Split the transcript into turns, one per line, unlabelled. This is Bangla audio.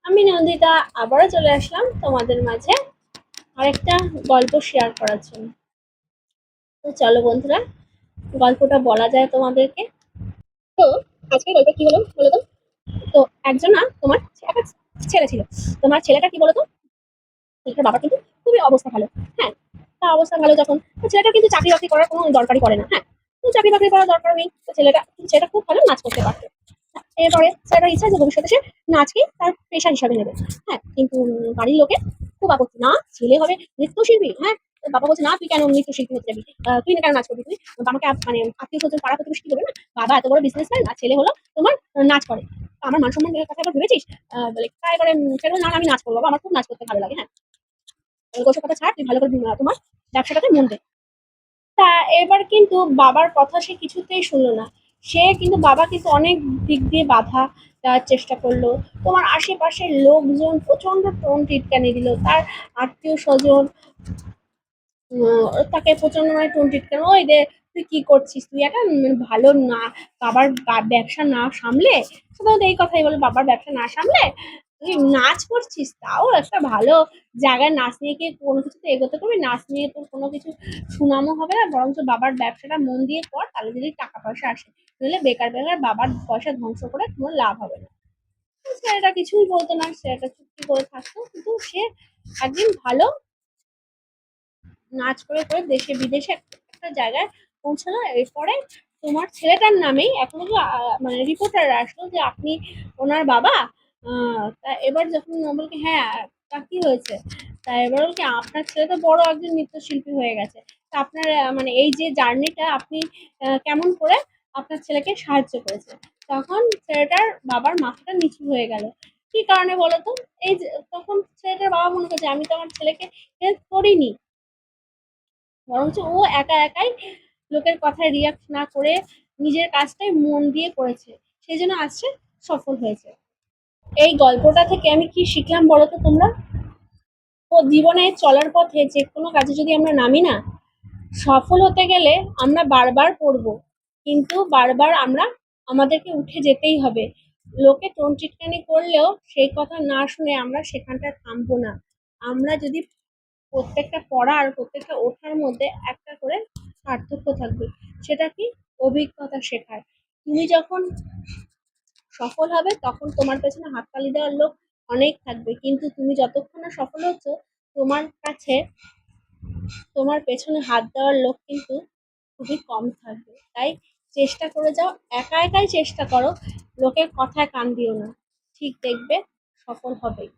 আমি নন্দিতা আবারও চলে আসলাম তোমাদের মাঝে আরেকটা গল্প শেয়ার করার জন্য। তো চলো বন্ধুরা, গল্পটা বলা যায় তোমাদেরকে। তো আজকের গল্পে কি হলো বলো তো? তো একজন না তোমার একটা ছেলে ছিল। তোমার ছেলেটা কি বলতো, ছেলেটার বাবা কিন্তু খুবই অবস্থা ভালো। হ্যাঁ, তা অবস্থা ভালো যখন, তো ছেলেটা কিন্তু চাকরি বাকরি করার কোনো দরকারই পড়ে না। হ্যাঁ, তো চাকরি বাকরি করার দরকার নেই, তো ছেলেটা খুব ভালো নাচ করতে পারতো। এরপরে ছেলেটার ইচ্ছা যে ভবিষ্যতে সে নাচকে তার পেশা হিসাবে নেবে। হ্যাঁ, কিন্তু বাড়ির লোকের খুব আপত্তি, না ছেলে হবে নৃত্যশিল্পী। হ্যাঁ, বাবা বলছে না, তুই কেন নৃত্যশিল্পী হতে যাবি, তুই না কেন নাচ করবি, তুই আমাকে মানে আত্মীয় স্বজন পাড়া প্রতিবেশী কি বলবে না, বাবা এত বড় বিজনেসম্যান আর ছেলে হলো তোমার নাচ করে, আমার মান সম্মানের কথা একবার ভেবেছিস? বলে তাই করে ছেলে না, আমি নাচ করবো বাবা, আমার খুব নাচ করতে ভালো লাগে। হ্যাঁ, ওসব কথা ছাড়, তুই ভালো করে তোমার ব্যবসাটাতে মন দে। তা এবার কিন্তু বাবার কথা সে কিছুতেই শুনলো না। সে কিন্তু বাবা কিন্তু অনেক দিক দিয়ে বাধা দেওয়ার চেষ্টা করলো। তোমার আশেপাশের লোকজন প্রচন্ড টোন টিটকানি দিল, তার আত্মীয় স্বজন তাকে প্রচন্ড মানে টোন টিটকানি, ওই দে তুই কি করছিস, তুই একটা ভালো না বাবার ব্যবসা না সামলে, সাধারণত এই কথাই বলে, বাবার ব্যবসা না সামলে তুই নাচ করছিস, তাও একটা ভালো জায়গায় নাচ নিয়ে গিয়ে কোনো কিছুতে এগোতে পারবি, নাচ নিয়ে তোর কোনো কিছু সুনামও হবে না, বরঞ্চ বাবার ব্যবসাটা মন দিয়ে কর, তাহলে যদি টাকা পয়সা আসে, নইলে বেকার বেকার বাবার পয়সা ধ্বংস করে কোনো লাভ হবে না। ছেলেটা কিছুই বলতো না, ছেলেটা চুপটি করে থাকতো, কিন্তু সে একদিন ভালো নাচ করে করে দেশে বিদেশে একটা জায়গায় পৌঁছালো। এরপরে তোমার ছেলেটার নামেই এখন মানে রিপোর্টার আসলো যে আপনি ওনার বাবা। তা এবার যখন বলকে হ্যাঁ, তা কি হয়েছে, তা এবার বলকে আপনার ছেলে তো বড় একজন নৃত্যশিল্পী হয়ে গেছে, তা আপনার মানে এই যে জার্নিটা আপনি কেমন করে আপনার ছেলেকে সাহায্য করেছে। তখন ছেলেটার বাবার মাথাটা নিচু হয়ে গেল। কি কারণে বলো তো? এই যে তখন ছেলেটার বাবা মনে করছে আমি তো আমার ছেলেকে হেল্প করিনি, বরঞ্চ ও একা একাই লোকের কথায় রিয়াক্ট না করে নিজের কাজটাই মন দিয়ে করেছে, সেই জন্য আজকে সফল হয়েছে। এই গল্পটা থেকে আমি কি শিখলাম বলো তো তোমরা? ও জীবনে চলার পথে যে কোনো কাজে যদি আমরা নামি না, সফল হতে গেলে আমরা বারবার পড়বো, কিন্তু বারবার আমাদেরকে উঠে যেতেই হবে। লোকে টোন টিটকানি করলেও সেই কথা না শুনে আমরা সেখানটায় থামবো না। আমরা যদি প্রত্যেকটা পড়া আর প্রত্যেকটা ওঠার মধ্যে একটা করে পার্থক্য থাকবে, সেটা কি? অভিজ্ঞতা শেখার। তুমি যখন সফল হবে তখন তোমার পেছনে হাততালি দেওয়ার লোক অনেক থাকবে, কিন্তু তুমি যতক্ষণ না সফল হচ্ছ, তোমার কাছে তোমার পেছনে হাত দেওয়ার লোক কিন্তু খুবই কম থাকবে। তাই চেষ্টা করে যাও, একা একাই চেষ্টা করো, লোকের কথায় কান দিও না, ঠিক দেখবে সফল হবেই।